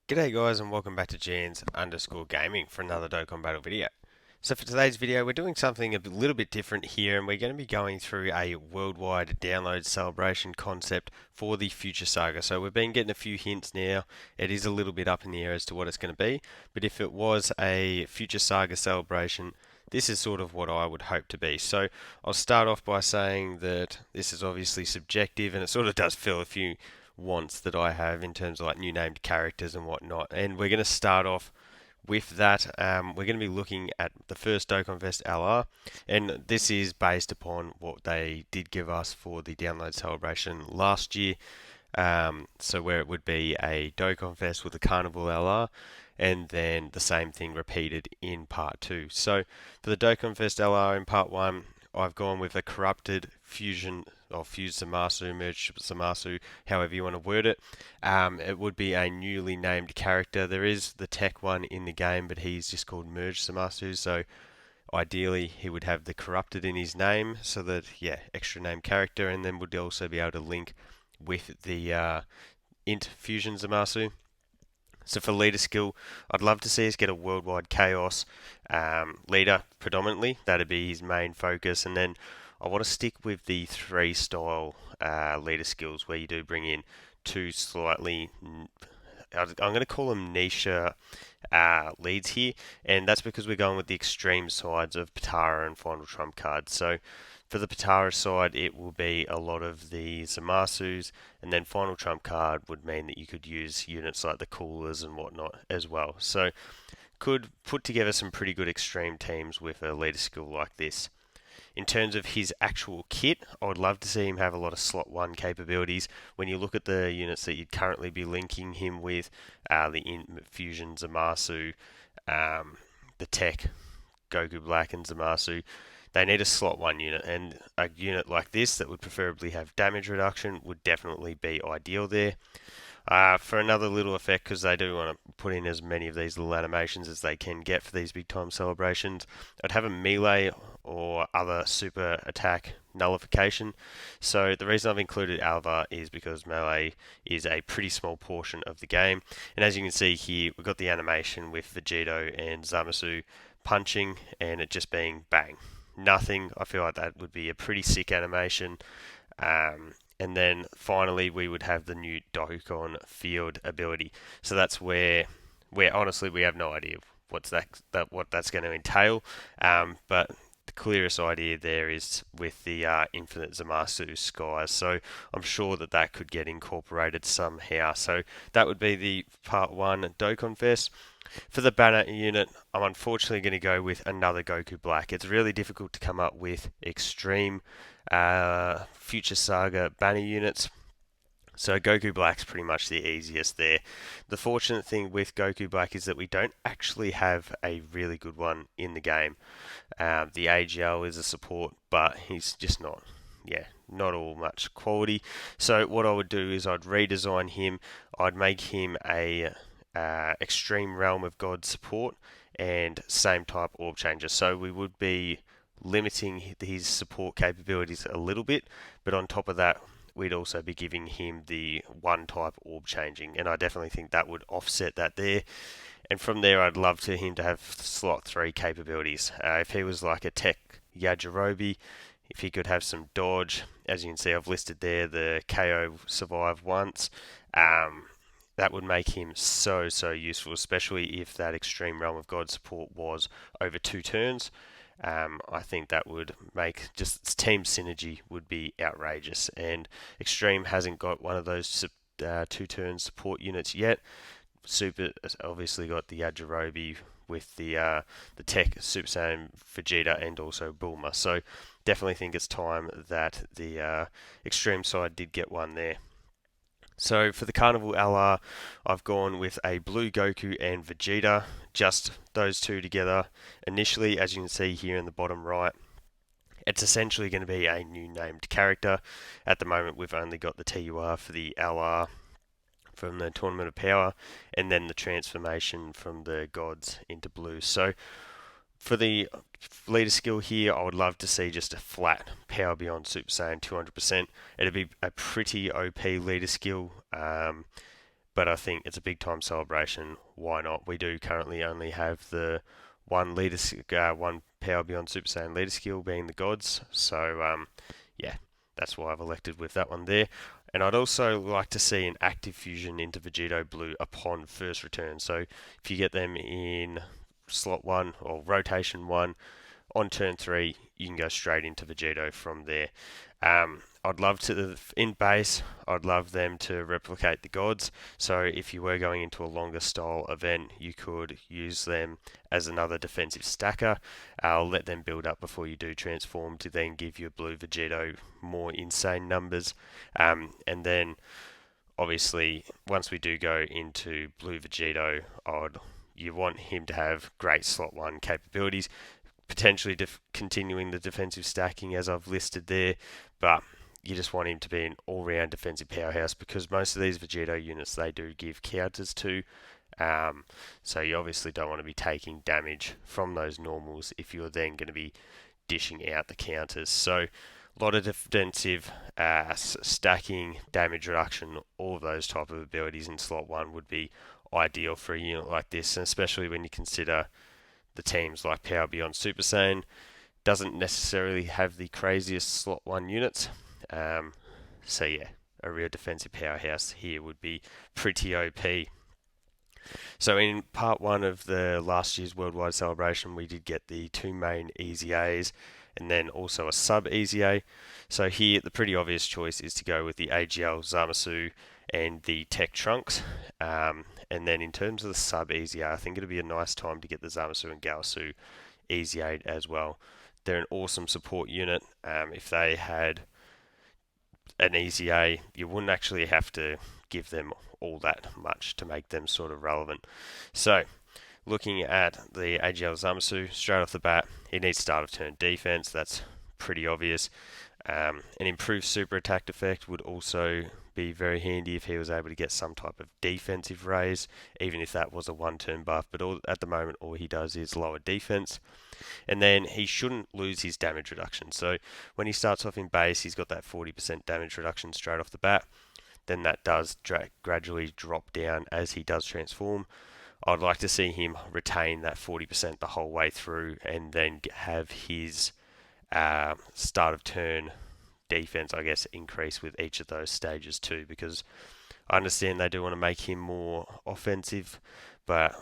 G'day guys and welcome back to Jans_gaming for another Dokkan Battle video. So for today's video we're doing something a little bit different here and we're going to be going through a worldwide download celebration concept for the Future Saga. So we've been getting a few hints now. It is a little bit up in the air as to what it's going to be, but if it was a Future Saga celebration, this is sort of what I would hope to be. So I'll start off by saying that this is obviously subjective and it sort of does fill a few wants that I have in terms of like new named characters and whatnot. And we're going to start off with that. We're going to be looking at the first Dokkan Fest LR, and this is based upon what they did give us for the download celebration last year. So where it would be a Dokkan Fest with a Carnival LR, and then the same thing repeated in part 2. So for the Dokkan Fest LR in part 1, I've gone with a corrupted fusion or fused ZAMASU, merged ZAMASU, however you want to word it. It would be a newly named character. There is the tech one in the game, but he's just called merged ZAMASU, so ideally he would have the corrupted in his name, so that, yeah, extra name character, and then would also be able to link with the int fusion ZAMASU. So for leader skill, I'd love to see us get a worldwide chaos leader predominantly. That'd be his main focus, and then I want to stick with the 3 style leader skills where you do bring in 2 slightly, I'm going to call them niche leads here, and that's because we're going with the extreme sides of Patara and Final Trump cards. So for the Patara side, it will be a lot of the ZAMASUs, and then Final Trump card would mean that you could use units like the Coolers and whatnot as well. So could put together some pretty good extreme teams with a leader skill like this. In terms of his actual kit, I would love to see him have a lot of slot 1 capabilities. When you look at the units that you'd currently be linking him with, the Fusion ZAMASU, the Tech, GOKU Black and ZAMASU, they need a slot 1 unit, and a unit like this that would preferably have damage reduction would definitely be ideal there. For another little effect, because they do want to put in as many of these little animations as they can get for these big time celebrations, I'd have a melee or other super attack nullification. So the reason I've included Alva is because melee is a pretty small portion of the game, and as you can see here, we've got the animation with Vegito and ZAMASU punching, and it just being bang. Nothing. I feel like that would be a pretty sick animation. And then finally we would have the new Dokkan field ability. So that's where honestly we have no idea what that's going to entail. But the clearest idea there is with the infinite ZAMASU skies. So I'm sure that that could get incorporated somehow. So that would be the part 1 Dokkan Fest. For the banner unit, I'm unfortunately going to go with another GOKU Black. It's really difficult to come up with extreme Future Saga banner units. So GOKU Black's pretty much the easiest there. The fortunate thing with GOKU Black is that we don't actually have a really good one in the game. The AGL is a support, but he's just not all much quality. So what I would do is I'd redesign him. I'd make him a Extreme Realm of God support and same type orb changer. So we would be limiting his support capabilities a little bit, but on top of that, we'd also be giving him the 1 type orb changing, and I definitely think that would offset that there. And from there, I'd love to him to have slot 3 capabilities. If he was like a Tech Yajirobe, if he could have some dodge, as you can see, I've listed there the KO survive once. That would make him so useful, especially if that Extreme Realm of God support was over 2 turns. I think that would make just team synergy would be outrageous, and Extreme hasn't got one of those 2 turn support units yet. Super has obviously got the Yajirobe with the Tech Super Saiyan Vegeta and also Bulma, so definitely think it's time that the Extreme side did get one there. So for the Carnival LR, I've gone with a blue Goku and Vegeta, just those 2 together. Initially, as you can see here in the bottom right, it's essentially going to be a new named character. At the moment, we've only got the TUR for the LR from the Tournament of Power, and then the transformation from the gods into blue. So for the leader skill here, I would love to see just a flat Power Beyond Super Saiyan 200%. It'd be a pretty OP leader skill, but I think it's a big time celebration. Why not? We do currently only have the one one Power Beyond Super Saiyan leader skill being the gods. So yeah, that's why I've elected with that one there. And I'd also like to see an active fusion into Vegito Blue upon first return. So if you get them in slot 1 or rotation 1 on turn 3, you can go straight into Vegito from there. I'd love to, in base, I'd love them to replicate the gods. So if you were going into a longer style event, you could use them as another defensive stacker. I'll let them build up before you do transform to then give you a blue Vegito more insane numbers. And then obviously once we do go into blue Vegito, you want him to have great slot 1 capabilities, potentially continuing the defensive stacking as I've listed there, but you just want him to be an all-round defensive powerhouse because most of these Vegito units they do give counters to, so you obviously don't want to be taking damage from those normals if you're then going to be dishing out the counters. So a lot of defensive stacking, damage reduction, all of those type of abilities in slot 1 would be ideal for a unit like this, and especially when you consider the teams like Power Beyond Super Saiyan doesn't necessarily have the craziest slot 1 units. So yeah, a real defensive powerhouse here would be pretty OP. So in part 1 of the last year's worldwide celebration, we did get the 2 main Easy A's and then also a sub Easy A. So here the pretty obvious choice is to go with the AGL ZAMASU and the Tech Trunks. And then in terms of the sub Easy A, I think it'd be a nice time to get the ZAMASU and GAOSU Easy A as well. They're an awesome support unit. If they had an Easy A, you wouldn't actually have to give them all that much to make them sort of relevant. So looking at the AGL ZAMASU, straight off the bat, he needs start of turn defense. That's pretty obvious. An improved super attack effect would also be very handy if he was able to get some type of defensive raise, even if that was a 1-turn buff. But at the moment, all he does is lower defense. And then he shouldn't lose his damage reduction. So when he starts off in base, he's got that 40% damage reduction straight off the bat. Then that does gradually drop down as he does transform. I'd like to see him retain that 40% the whole way through and then have his start of turn defense, I guess, increase with each of those stages too, because I understand they do want to make him more offensive, but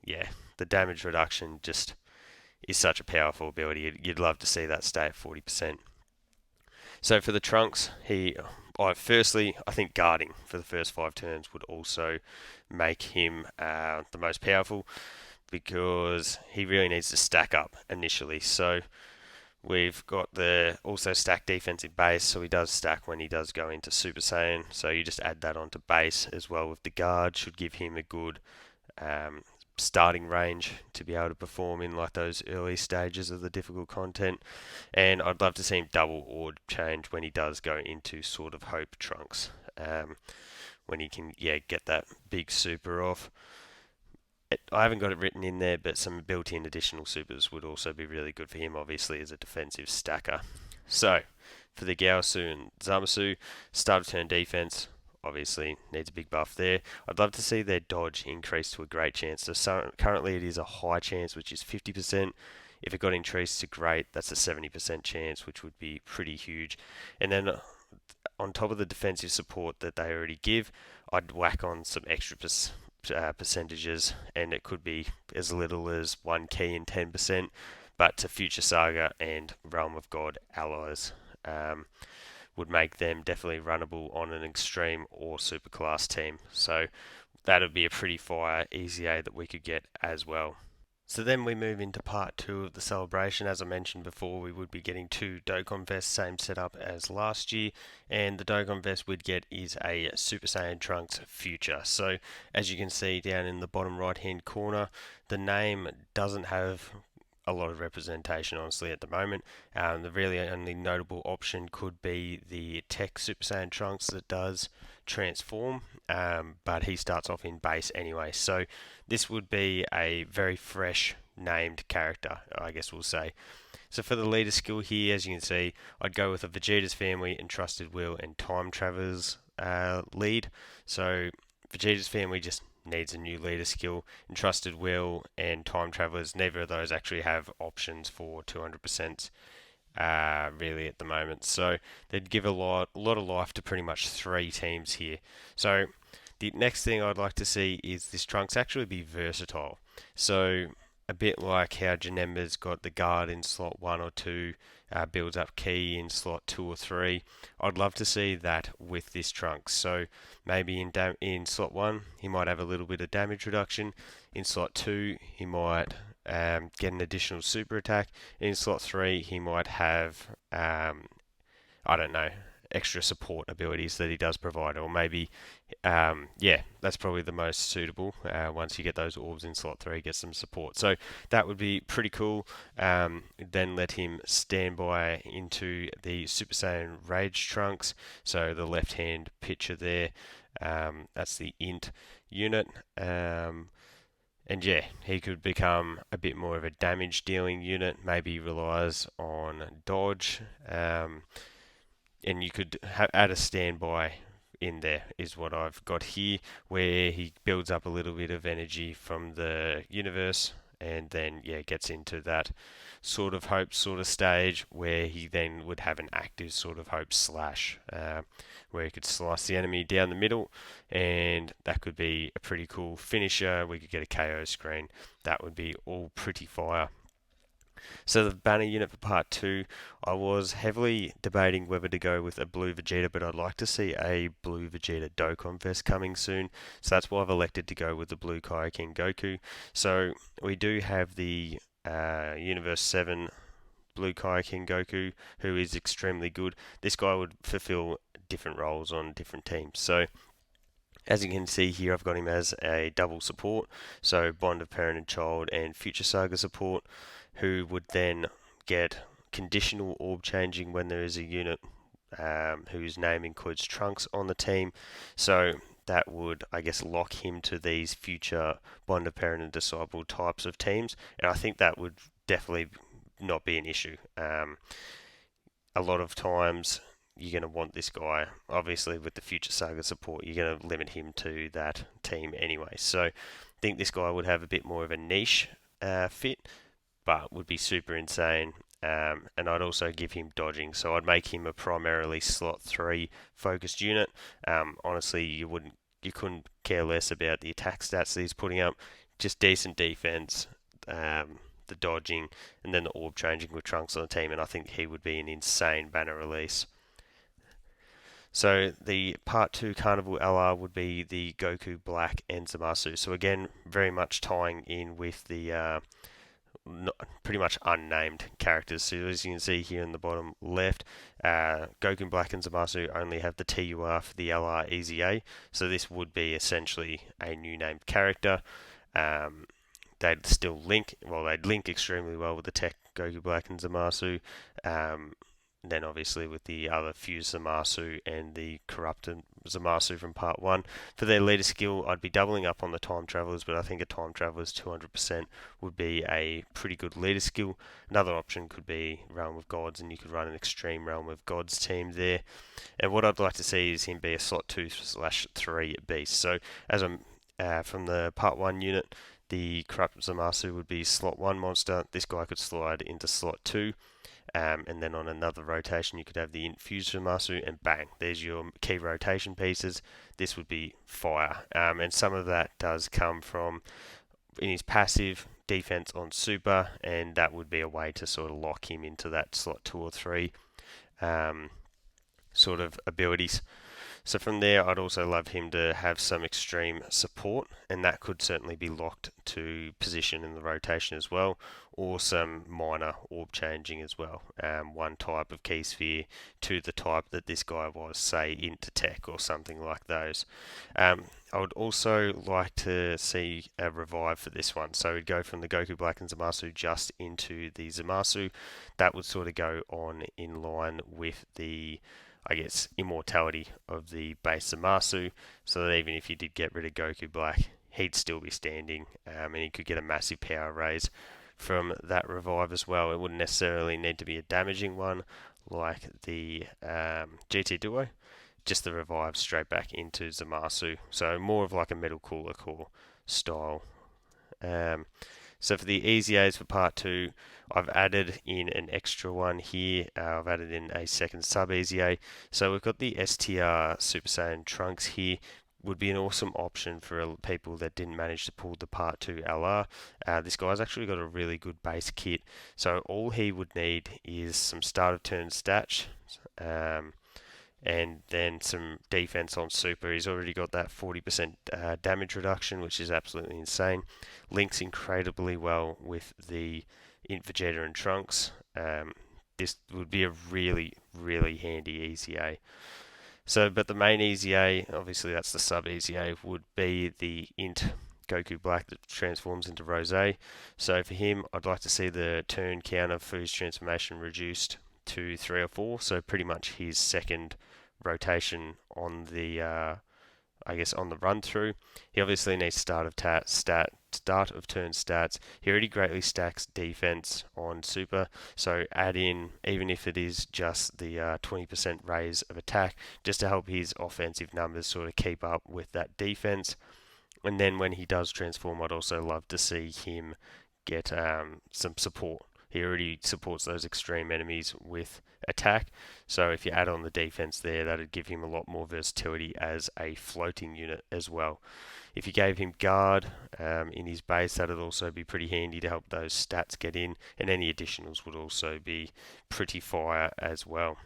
yeah, the damage reduction just is such a powerful ability. You'd love to see that stay at 40%. So for the Trunks, firstly, I think guarding for the first 5 turns would also make him the most powerful because he really needs to stack up initially. So we've got the also stack defensive base, so he does stack when he does go into Super Saiyan. So you just add that onto base as well with the guard, should give him a good starting range to be able to perform in like those early stages of the difficult content. And I'd love to see him double orb change when he does go into Sword of Hope Trunks, when he can get that big super off. I haven't got it written in there, but some built-in additional supers would also be really good for him, obviously, as a defensive stacker. So, for the GAOSU and ZAMASU, start of turn defense, obviously needs a big buff there. I'd love to see their dodge increase to a great chance. So currently it is a high chance, which is 50%. If it got increased to great, that's a 70% chance, which would be pretty huge. And then on top of the defensive support that they already give, I'd whack on some extra percentages, and it could be as little as 1 key and 10%, but to Future Saga and Realm of God allies would make them definitely runnable on an extreme or super class team. So that would be a pretty fire Easy A that we could get as well. So then we move into part 2 of the celebration. As I mentioned before, we would be getting 2 Dokkan vests, same setup as last year, and the Dokkan vest we'd get is a Super Saiyan Trunks Future. So as you can see down in the bottom right hand corner, the name doesn't have a lot of representation honestly at the moment. The really only notable option could be the Tech Super Saiyan Trunks that does transform, but he starts off in base anyway. So this would be a very fresh named character, I guess we'll say. So for the leader skill here, as you can see, I'd go with a Vegeta's Family, Entrusted Will, and Time Traveler's lead. So Vegeta's family just needs a new leader skill. Entrusted Will and Time Travelers, neither of those actually have options for 200% really at the moment. So they'd give a lot of life to pretty much 3 teams here. So the next thing I'd like to see is this Trunks actually be versatile. So a bit like how Janemba's got the guard in slot 1 or 2, builds up key in slot 2 or 3. I'd love to see that with this Trunks. So maybe in slot 1 he might have a little bit of damage reduction. In slot 2 he might get an additional super attack. In slot 3 he might have I don't know, extra support abilities that he does provide, or maybe, yeah, that's probably the most suitable. Once you get those orbs in slot 3, get some support. So that would be pretty cool. Then let him stand by into the Super Saiyan Rage Trunks. So the left-hand picture there, that's the Int unit. And yeah, he could become a bit more of a damage dealing unit. Maybe he relies on dodge. And you could add a standby in there, is what I've got here, where he builds up a little bit of energy from the universe, and then yeah, gets into that sort of hope sort of stage where he then would have an active sort of hope slash, where he could slice the enemy down the middle, and that could be a pretty cool finisher. We could get a KO screen. That would be all pretty fire. So the banner unit for part 2, I was heavily debating whether to go with a blue Vegeta, but I'd like to see a blue Vegeta Dokkan Fest coming soon. So that's why I've elected to go with the blue Kaioken Goku. So we do have the Universe 7 blue Kaioken Goku, who is extremely good. This guy would fulfill different roles on different teams. So as you can see here, I've got him as a double support, so Bond of Parent and Child and Future Saga support, who would then get conditional orb changing when there is a unit whose name includes Trunks on the team. So that would, I guess, lock him to these future Bond of Parent and Disciple types of teams, and I think that would definitely not be an issue. A lot of times you're going to want this guy. Obviously, with the Future Saga support, you're going to limit him to that team anyway. So I think this guy would have a bit more of a niche fit, but would be super insane. And I'd also give him dodging, so I'd make him a primarily slot 3 focused unit. Honestly, you couldn't care less about the attack stats that he's putting up. Just decent defense, the dodging, and then the orb changing with Trunks on the team, and I think he would be an insane banner release. So the Part 2 Carnival LR would be the Goku Black and Zamasu. So again, very much tying in with the pretty much unnamed characters. So as you can see here in the bottom left, Goku Black and Zamasu only have the TUR for the LR EZA. So this would be essentially a new named character. They'd still link, well, they'd link extremely well with the tech Goku Black and Zamasu. Then obviously with the other fused Zamasu and the corrupted Zamasu from part 1. For their leader skill, I'd be doubling up on the Time Travelers, but I think a Time Travelers 200% would be a pretty good leader skill. Another option could be Realm of Gods, and you could run an extreme Realm of Gods team there. And what I'd like to see is him be a slot 2/3 beast. So as I'm from the part 1 unit, the corrupted Zamasu would be slot 1 monster. This guy could slide into slot 2. And then on another rotation you could have the infused Zamasu, and bang, there's your key rotation pieces. This would be fire, and some of that does come from in his passive defense on super, and that would be a way to sort of lock him into that slot 2 or 3 sort of abilities. So from there, I'd also love him to have some extreme support, and that could certainly be locked to position in the rotation as well, or some minor orb changing as well. One type of key sphere to the type that this guy was, say, into tech or something like those. I would also like to see a revive for this one. So we'd go from the Goku Black and Zamasu just into the Zamasu. That would sort of go on in line with the, I guess, immortality of the base Zamasu, so that even if you did get rid of Goku Black, he'd still be standing, and he could get a massive power raise from that revive as well. It wouldn't necessarily need to be a damaging one like the GT Duo. just the revive straight back into ZAMASU. So more of like a Metal Cooler Core style. So for the easy A's for part 2, I've added in an extra one here. I've added in a second sub easy A. So we've got the STR Super Saiyan Trunks here. Would be an awesome option for people that didn't manage to pull the part 2 LR. This guy's actually got a really good base kit. So all he would need is some start of turn stats. And then some defense on super. He's already got that 40% damage reduction, which is absolutely insane. Links incredibly well with the Vegeta and Trunks. This would be a really, really handy easy A. So, but the main easy A, obviously that's the sub easy A, would be the Int Goku Black that transforms into Rose. So for him, I'd like to see the turn counter for his transformation reduced to 3 or 4. So pretty much his second rotation on the on the run through. He obviously needs start of turn stats. He already greatly stacks defense on super, so add in, even if it is just the 20% raise of attack, just to help his offensive numbers sort of keep up with that defense. And then when he does transform, I'd also love to see him get some support. He already supports those extreme enemies with attack, so if you add on the defense there, that'd give him a lot more versatility as a floating unit as well. If you gave him guard in his base, that'd also be pretty handy to help those stats get in, and any additionals would also be pretty fire as well.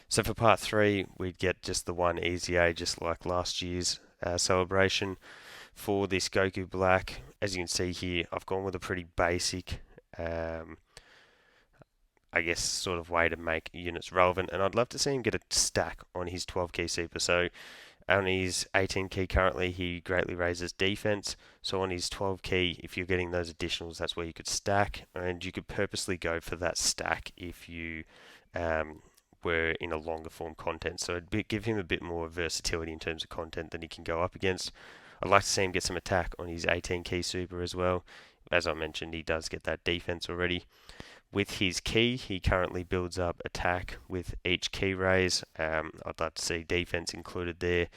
So for part 3, we'd get just the one easy A, just like last year's celebration. For this Goku Black, as you can see here, I've gone with a pretty basic sort of way to make units relevant, and I'd love to see him get a stack on his 12 key super. So on his 18 key currently, he greatly raises defense. So on his 12 key, if you're getting those additionals, that's where you could stack, and you could purposely go for that stack if you were in a longer form content. So it'd give him a bit more versatility in terms of content that he can go up against. I'd like to see him get some attack on his 18 key super as well. As I mentioned, he does get that defense already. With his key, he currently builds up attack with each key raise. I'd like to see defense included there.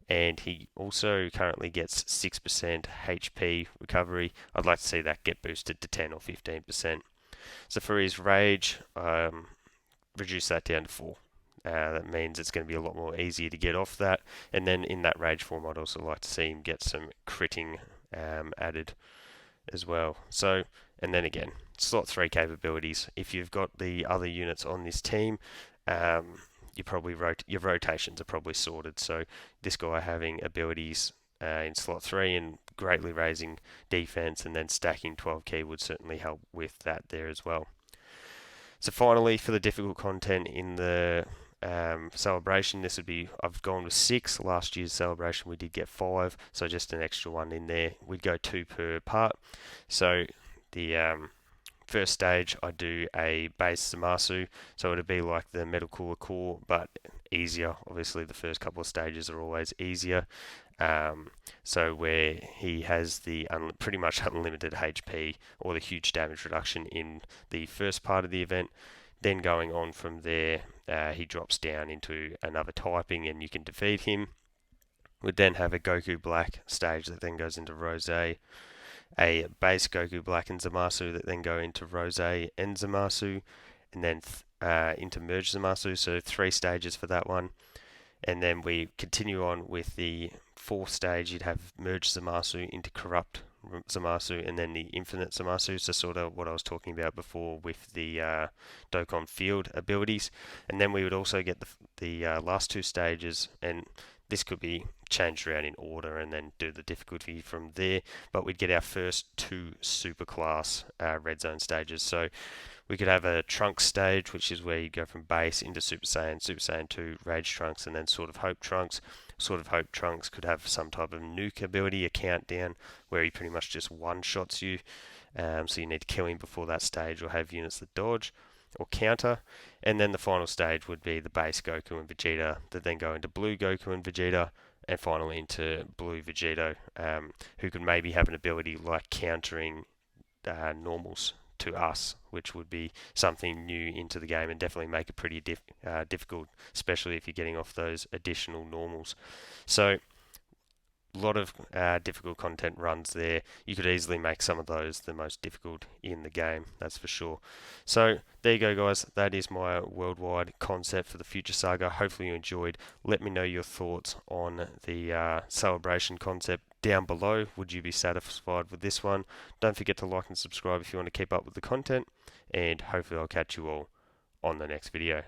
And he also currently gets 6% HP recovery. I'd like to see that get boosted to 10 or 15%. So for his rage, reduce that down to 4. That means it's going to be a lot more easier to get off that. And then in that rage form, I'd also like to see him get some critting added as well. So, and then again, slot 3 capabilities. If you've got the other units on this team, you probably your rotations are probably sorted. So this guy having abilities in slot 3 and greatly raising defense and then stacking 12 key would certainly help with that there as well. So finally, for the difficult content in the celebration, this would be, I've gone with 6. Last year's celebration we did get 5, so just an extra one in there. We'd go 2 per part. So the first stage I do a base ZAMASU, so it'd be like the Metal Cooler Core but easier. Obviously the first couple of stages are always easier. So where he has the pretty much unlimited HP or the huge damage reduction in the first part of the event. Then going on from there, he drops down into another typing and you can defeat him. We'd then have a Goku Black stage that then goes into Rose, a base Goku Black and ZAMASU that then go into Rose and ZAMASU, and then into Merge ZAMASU, so 3 stages for that one. And then we continue on with the 4th stage. You'd have Merge ZAMASU into Corrupt ZAMASU, and then the Infinite ZAMASU, so sort of what I was talking about before with the Dokkan field abilities. And then we would also get the last 2 stages, and this could be changed around in order and then do the difficulty from there, but we'd get our first 2 superclass red zone stages. So we could have a Trunks stage, which is where you go from base into Super Saiyan 2, Rage Trunks, and then Sword of Hope Trunks. Sword of Hope Trunks could have some type of nuke ability, a countdown, where he pretty much just one-shots you. So you need to kill him before that stage or have units that dodge or counter. And then the final stage would be the base Goku and Vegeta that then go into blue Goku and Vegeta, and finally into blue Vegeta, who could maybe have an ability like countering normals to us, which would be something new into the game and definitely make it pretty difficult, especially if you're getting off those additional normals. So a lot of difficult content runs there. You could easily make some of those the most difficult in the game, that's for sure. So there you go, guys. That is my worldwide concept for the Future Saga. Hopefully you enjoyed. Let me know your thoughts on the celebration concept down below. Would you be satisfied with this one? Don't forget to like and subscribe if you want to keep up with the content, and hopefully I'll catch you all on the next video.